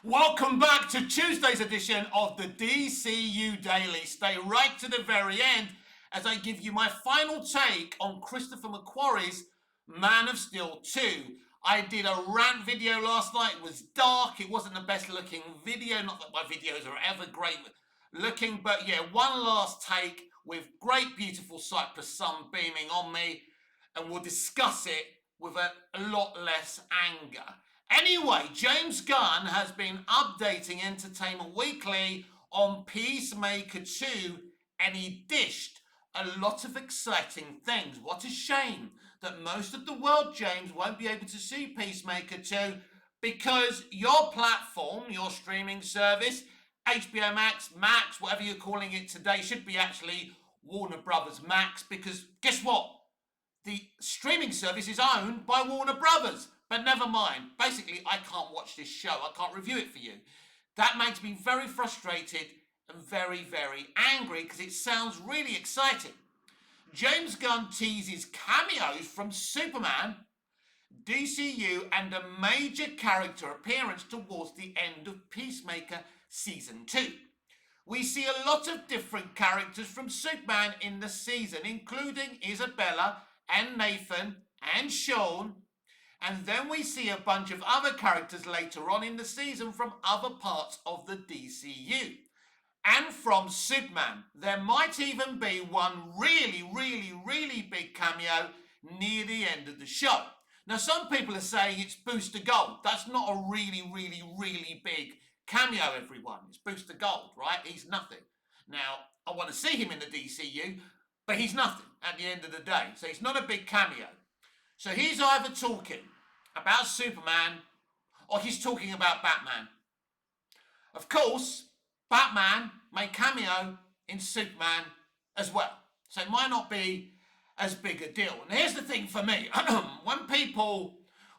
Welcome back to Tuesday's edition of the DCU Daily. Stay right to the very end as I give you my final take on Christopher McQuarrie's Man of Steel 2. I did a rant video last night. It was dark. It wasn't the best looking video. Not that my videos are ever great looking, but yeah, one last take with great, beautiful Cyprus sun beaming on me, and we'll discuss it with a lot less anger. Anyway, James Gunn has been updating Entertainment Weekly on Peacemaker 2, and he dished a lot of exciting things. What a shame that most of the world, James, won't be able to see Peacemaker 2 because your platform, your streaming service, HBO Max, whatever you're calling it today, should be actually Warner Brothers Max, because guess what? The streaming service is owned by Warner Brothers. But never mind. Basically, I can't watch this show. I can't review it for you. That makes me very frustrated and very, very angry because it sounds really exciting. James Gunn teases cameos from Superman, DCU, and a major character appearance towards the end of Peacemaker Season 2. We see a lot of different characters from Superman in the season, including Isabella and Nathan and Sean. And then we see a bunch of other characters later on in the season from other parts of the DCU. And from Superman. There might even be one really, really, really big cameo near the end of the show. Now, some people are saying it's Booster Gold. That's not a really, really, really big cameo, everyone. It's Booster Gold, right? He's nothing. Now, I want to see him in the DCU, but he's nothing at the end of the day. So he's not a big cameo. So he's either talking about Superman or he's talking about Batman. Of course, Batman may cameo in Superman as well. So it might not be as big a deal. And here's the thing for me.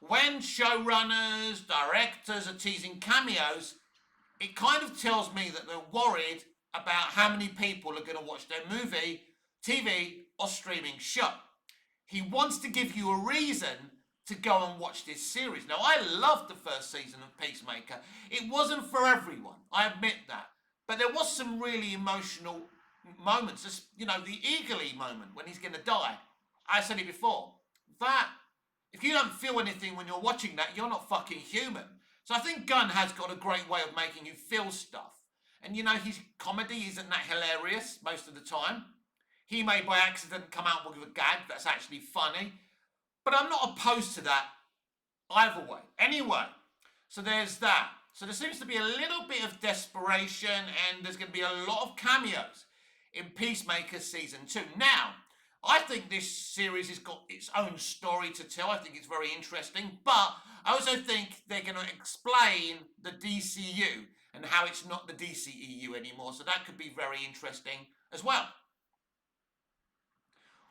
when showrunners, directors are teasing cameos, it kind of tells me that they're worried about how many people are going to watch their movie, TV, or streaming show. He wants to give you a reason to go and watch this series. Now, I loved the first season of Peacemaker. It wasn't for everyone, I admit that. But there was some really emotional moments. You know, the Eagerly moment when he's going to die. I said it before. That, if you don't feel anything when you're watching that, you're not fucking human. So I think Gunn has got a great way of making you feel stuff. And you know, his comedy isn't that hilarious most of the time. He may by accident come out with a gag that's actually funny. But I'm not opposed to that either way. Anyway, so there's that. So there seems to be a little bit of desperation, and there's going to be a lot of cameos in Peacemaker Season 2. Now, I think this series has got its own story to tell. I think it's very interesting. But I also think they're going to explain the DCU and how it's not the DCEU anymore. So that could be very interesting as well.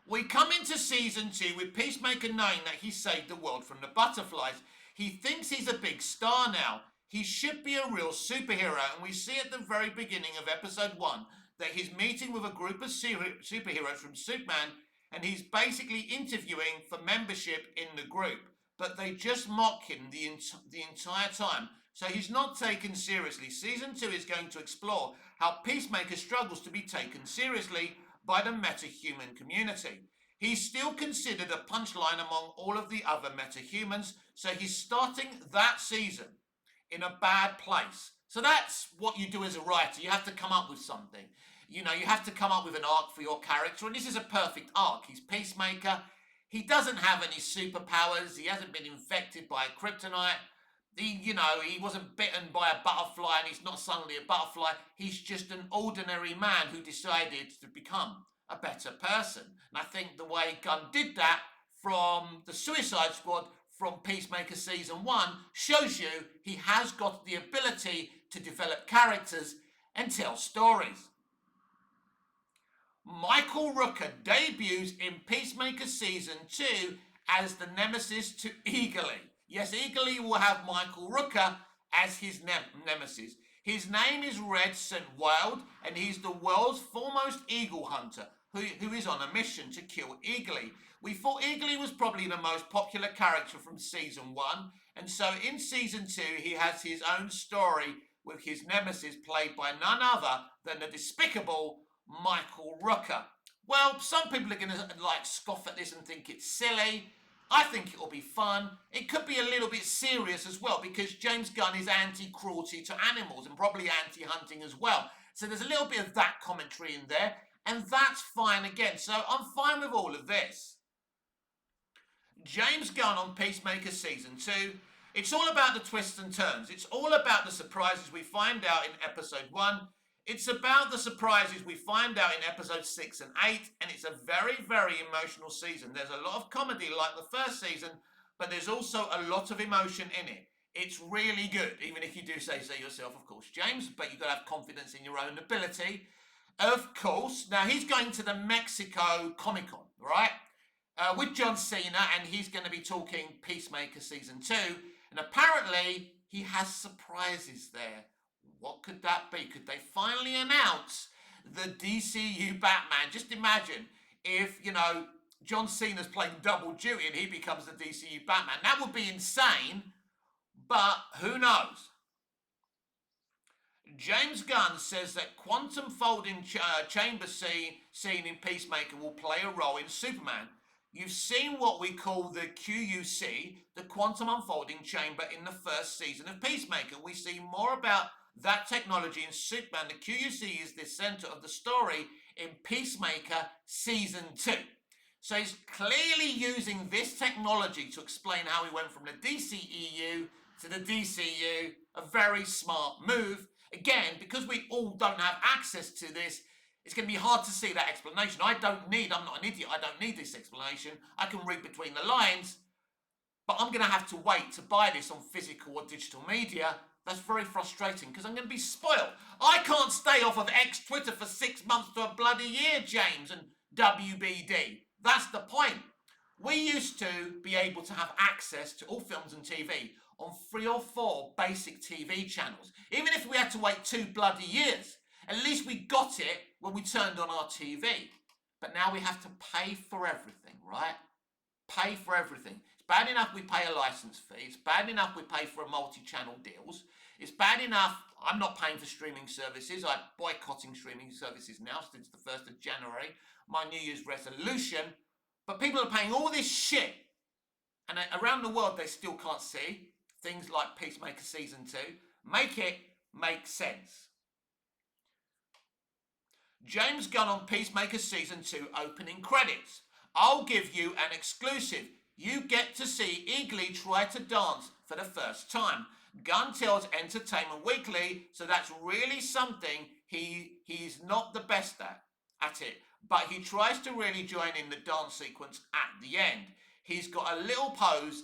We come into Season 2 with Peacemaker knowing that he saved the world from the butterflies. He thinks he's a big star now. He should be a real superhero, and we see at the very beginning of Episode 1 that he's meeting with a group of superheroes from Superman, and he's basically interviewing for membership in the group. But they just mock him the entire time, so he's not taken seriously. Season 2 is going to explore how Peacemaker struggles to be taken seriously by the metahuman community. He's still considered a punchline among all of the other metahumans, so he's starting that season in a bad place. So that's what you do as a writer. You have to come up with something. You know, you have to come up with an arc for your character, and this is a perfect arc. He's Peacemaker. He doesn't have any superpowers. He hasn't been infected by kryptonite. He wasn't bitten by a butterfly, and he's not suddenly a butterfly. He's just an ordinary man who decided to become a better person. And I think the way Gunn did that from the Suicide Squad, from Peacemaker Season 1, shows you he has got the ability to develop characters and tell stories. Michael Rooker debuts in Peacemaker Season 2 as the nemesis to Eagerly. Yes, Eagerly will have Michael Rooker as his nemesis. His name is Red St. Wild, and he's the world's foremost eagle hunter who is on a mission to kill Eagerly. We thought Eagerly was probably the most popular character from Season 1, And so in season 2, he has his own story with his nemesis played by none other than the despicable Michael Rooker. Well, some people are going to scoff at this and think it's silly. I think it'll be fun. It could be a little bit serious as well because James Gunn is anti-cruelty to animals and probably anti-hunting as well. So there's a little bit of that commentary in there, and that's fine again. So I'm fine with all of this. James Gunn on Peacemaker Season 2. It's all about the twists and turns. It's all about the surprises we find out in episode 1. It's about the surprises we find out in episodes 6 and 8, and it's a very, very emotional season. There's a lot of comedy like the first season, but there's also a lot of emotion in it. It's really good, even if you do say so yourself, of course, James, but you've got to have confidence in your own ability. Of course, now he's going to the Mexico Comic-Con, right? With John Cena, and he's going to be talking Peacemaker Season 2, and apparently he has surprises there. What could that be? Could they finally announce the DCU Batman? Just imagine if, John Cena's playing double duty and he becomes the DCU Batman. That would be insane, but who knows? James Gunn says that quantum folding chamber scene in Peacemaker will play a role in Superman. You've seen what we call the QUC, the quantum unfolding chamber, in the first season of Peacemaker. We see more about that technology in Superman. The QUC is the center of the story in Peacemaker Season 2. So he's clearly using this technology to explain how he went from the DCEU to the DCU. A very smart move. Again, because we all don't have access to this, it's going to be hard to see that explanation. I'm not an idiot, I don't need this explanation. I can read between the lines, but I'm going to have to wait to buy this on physical or digital media. That's very frustrating because I'm going to be spoiled. I can't stay off of X Twitter for 6 months to a bloody year, James, and WBD. That's the point. We used to be able to have access to all films and TV on 3 or 4 basic TV channels. Even if we had to wait 2 bloody years, at least we got it when we turned on our TV. But now we have to pay for everything, right? Pay for everything. It's bad enough we pay a license fee. It's bad enough we pay for a multi-channel deals. It's bad enough I'm not paying for streaming services. I'm boycotting streaming services now since the 1st of January. My New Year's resolution. But people are paying all this shit. And around the world they still can't see things like Peacemaker Season 2. Make it make sense. James Gunn on Peacemaker Season 2 opening credits. I'll give you an exclusive. You get to see Eagly try to dance for the first time. Gunn tells Entertainment Weekly, so that's really something he's not the best at it. But he tries to really join in the dance sequence at the end. He's got a little pose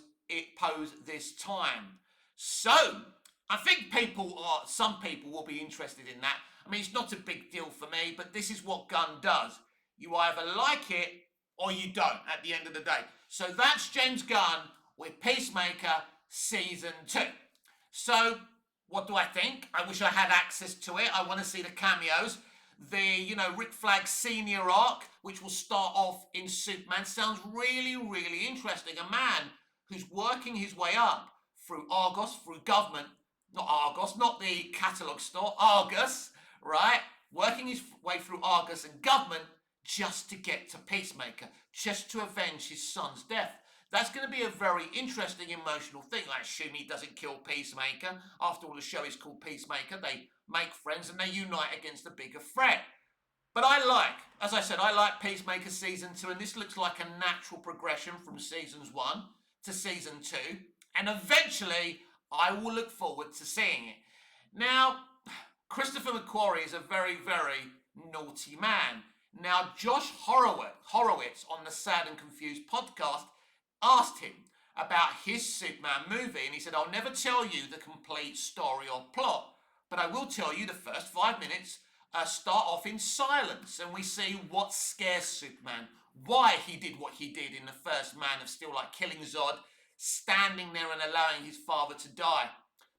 this time. So, I think some people will be interested in that. I mean, it's not a big deal for me, but this is what Gunn does. You either like it or you don't at the end of the day. So that's James Gunn with Peacemaker Season 2. So, what do I think? I wish I had access to it. I want to see the cameos. The, Rick Flag Senior arc, which will start off in Superman, sounds really, really interesting. A man who's working his way up through Argos, through government, not the catalogue store, Argus, right? Working his way through Argus and government just to get to Peacemaker, just to avenge his son's death. That's going to be a very interesting, emotional thing. I assume he doesn't kill Peacemaker. After all, the show is called Peacemaker. They make friends and they unite against a bigger threat. But as I said, I like Peacemaker Season 2, and this looks like a natural progression from Seasons 1 to Season 2. And eventually, I will look forward to seeing it. Now, Christopher McQuarrie is a very, very naughty man. Now, Josh Horowitz on the Sad and Confused podcast asked him about his Superman movie, and he said, I'll never tell you the complete story or plot, but I will tell you the first 5 minutes start off in silence, and we see what scares Superman, why he did what he did in the first Man of Steel, like killing Zod, standing there and allowing his father to die.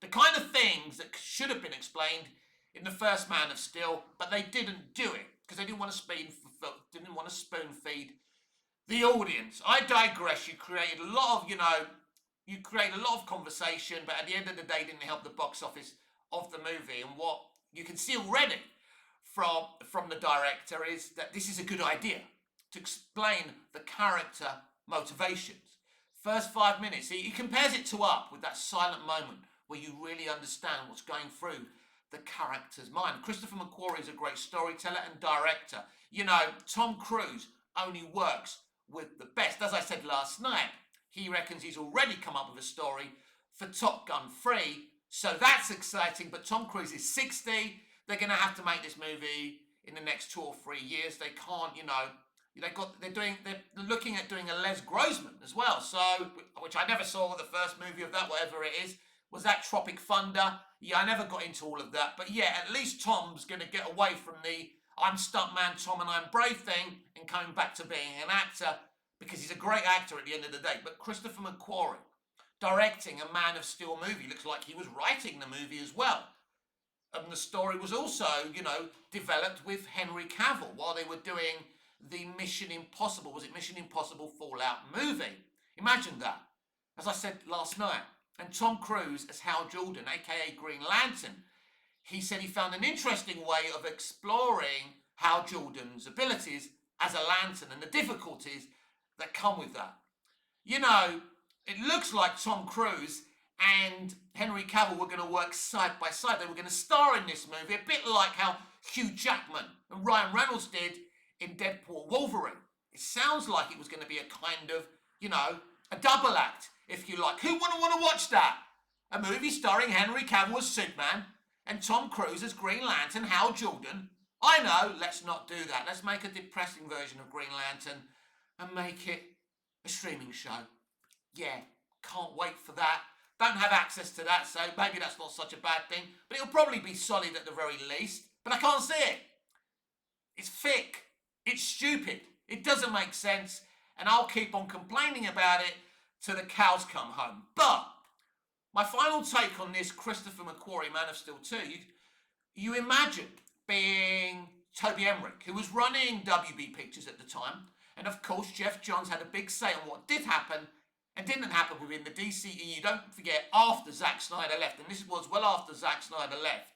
The kind of things that should have been explained in the first Man of Steel, but they didn't do it because they didn't want to spoon feed the audience. I digress. You created a lot of, you create a lot of conversation, but at the end of the day, didn't help the box office of the movie. And what you can see already from the director is that this is a good idea to explain the character motivations. First 5 minutes, he compares it to Up with that silent moment where you really understand what's going through the character's mind. Christopher McQuarrie is a great storyteller and director. You know, Tom Cruise only works with the best. As I said last night, he reckons he's already come up with a story for Top Gun 3, so that's exciting. But Tom Cruise is 60. They're going to have to make this movie in the next 2 or 3 years. They can't, you know, they're looking at doing a Les Grossman as well. So, which I never saw the first movie of that, whatever it is. Was that Tropic Thunder? Yeah, I never got into all of that. But yeah, at least Tom's going to get away from the I'm stuntman Tom and I'm brave thing and coming back to being an actor, because he's a great actor at the end of the day. But Christopher McQuarrie directing a Man of Steel movie looks like he was writing the movie as well. And the story was also, you know, developed with Henry Cavill while they were doing the Mission Impossible. Was it Mission Impossible Fallout movie? Imagine that. As I said last night. And Tom Cruise as Hal Jordan, aka Green Lantern. He said he found an interesting way of exploring Hal Jordan's abilities as a lantern and the difficulties that come with that. You know, it looks like Tom Cruise and Henry Cavill were going to work side by side. They were going to star in this movie, a bit like how Hugh Jackman and Ryan Reynolds did in Deadpool Wolverine. It sounds like it was going to be a kind of, you know, a double act, if you like. Who wouldn't want to watch that? A movie starring Henry Cavill as Superman and Tom Cruise as Green Lantern, Hal Jordan. I know, let's not do that. Let's make a depressing version of Green Lantern and make it a streaming show. Yeah, can't wait for that. Don't have access to that, so maybe that's not such a bad thing. But it'll probably be solid at the very least. But I can't see it. It's thick. It's stupid. It doesn't make sense. And I'll keep on complaining about it till the cows come home. But my final take on this Christopher McQuarrie Man of Steel 2, you imagine being Toby Emmerich, who was running WB Pictures at the time. And of course, Jeff Johns had a big say on what did happen and didn't happen within the DCEU. Don't forget, after Zack Snyder left, and this was well after Zack Snyder left,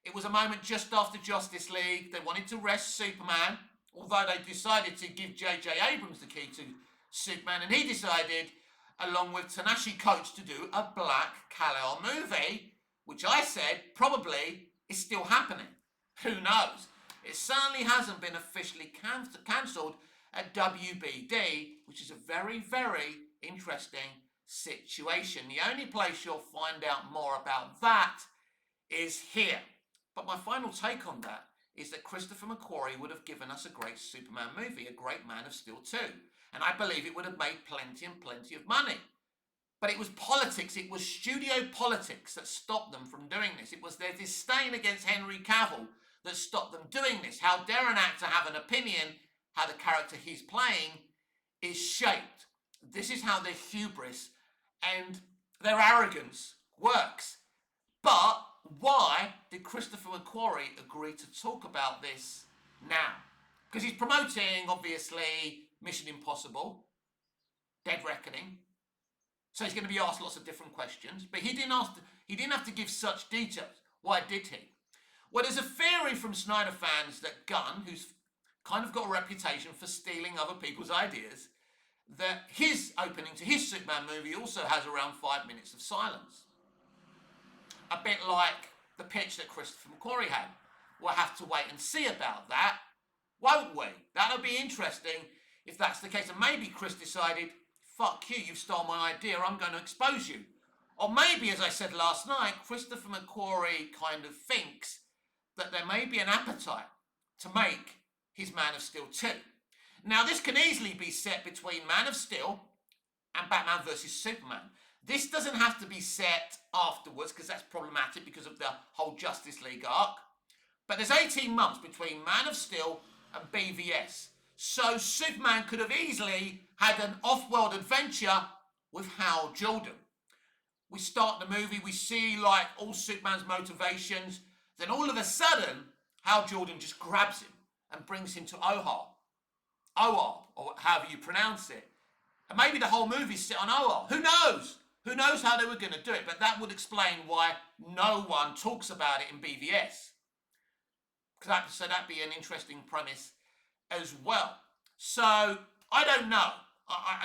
it was a moment just after Justice League. They wanted to rest Superman, although they decided to give J.J. Abrams the key to Superman, and he decided, along with Ta-Nehisi Coates, to do a Black Kal-El movie, which I said probably is still happening. Who knows? It certainly hasn't been officially cancelled at WBD, which is a very, very interesting situation. The only place you'll find out more about that is here. But my final take on that is that Christopher McQuarrie would have given us a great Superman movie, a great Man of Steel 2. And I believe it would have made plenty and plenty of money. But it was politics, it was studio politics that stopped them from doing this. It was their disdain against Henry Cavill that stopped them doing this. How dare an actor have an opinion how the character he's playing is shaped. This is how their hubris and their arrogance works. But why did Christopher McQuarrie agree to talk about this now? Because he's promoting, obviously, Mission Impossible, Dead Reckoning. So he's going to be asked lots of different questions. But he didn't have to give such details. Why did he? Well, there's a theory from Snyder fans that Gunn, who's kind of got a reputation for stealing other people's ideas, that his opening to his Superman movie also has around 5 minutes of silence. A bit like the pitch that Christopher McQuarrie had. We'll have to wait and see about that, won't we? That'll be interesting if that's the case. And maybe Chris decided, fuck you, you've stolen my idea, I'm going to expose you. Or maybe, as I said last night, Christopher McQuarrie kind of thinks that there may be an appetite to make his Man of Steel 2. Now, this can easily be set between Man of Steel and Batman vs. Superman. This doesn't have to be set afterwards, because that's problematic because of the whole Justice League arc. But there's 18 months between Man of Steel and BVS. So Superman could have easily had an off-world adventure with Hal Jordan. We start the movie, we see like all Superman's motivations, then all of a sudden, Hal Jordan just grabs him and brings him to Ohar, or however you pronounce it. And maybe the whole movie's set on Ohar. Who knows? Who knows how they were going to do it, but that would explain why no one talks about it in BVS. So that'd be an interesting premise as well. So I don't know.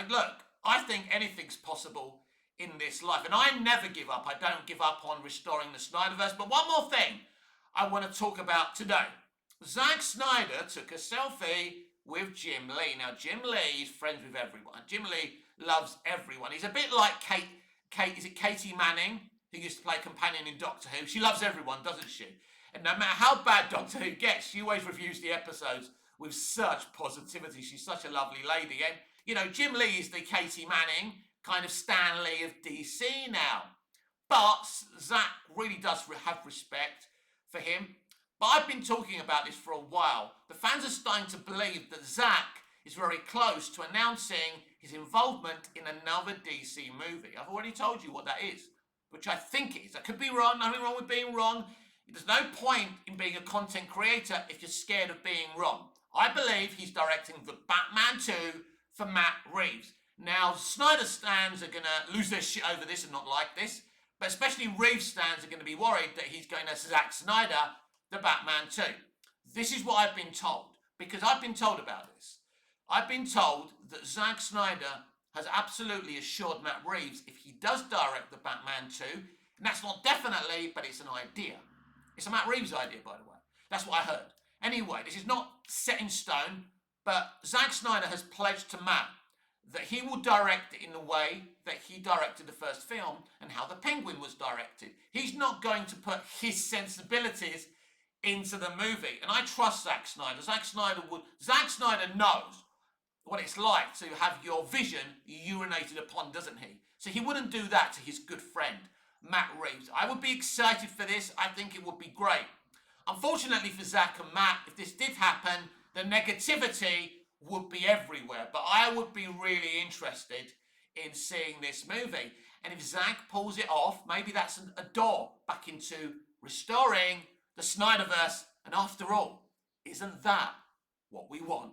Look, I think anything's possible in this life, and I never give up. I don't give up on restoring the Snyderverse. But one more thing I want to talk about today. Zack Snyder took a selfie with Jim Lee. Now, Jim Lee is friends with everyone. Jim Lee loves everyone. He's a bit like is it Katie Manning, who used to play companion in Doctor Who? She loves everyone, doesn't she? And no matter how bad Doctor Who gets, she always reviews the episodes with such positivity. She's such a lovely lady. And, you know, Jim Lee is the Katie Manning, kind of Stan Lee of DC now. But Zack really does have respect for him. But I've been talking about this for a while. The fans are starting to believe that Zack is very close to announcing his involvement in another DC movie. I've already told you what that is, which I think it is. I could be wrong, nothing wrong with being wrong. There's no point in being a content creator if you're scared of being wrong. I believe he's directing the Batman 2 for Matt Reeves. Now, Snyder stands are going to lose their shit over this and not like this, but especially Reeves stands are going to be worried that he's going to Zack Snyder the Batman 2. This is what I've been told, because I've been told about this. I've been told that Zack Snyder has absolutely assured Matt Reeves if he does direct the Batman 2, and that's not definitely, but it's an idea. It's a Matt Reeves idea, by the way. That's what I heard. Anyway, this is not set in stone, but Zack Snyder has pledged to Matt that he will direct it in the way that he directed the first film and how the Penguin was directed. He's not going to put his sensibilities into the movie. And I trust Zack Snyder. Zack Snyder knows what it's like to have your vision urinated upon, doesn't he? So he wouldn't do that to his good friend, Matt Reeves. I would be excited for this. I think it would be great. Unfortunately for Zack and Matt, if this did happen, the negativity would be everywhere. But I would be really interested in seeing this movie. And if Zack pulls it off, maybe that's a door back into restoring the Snyderverse. And after all, isn't that what we want?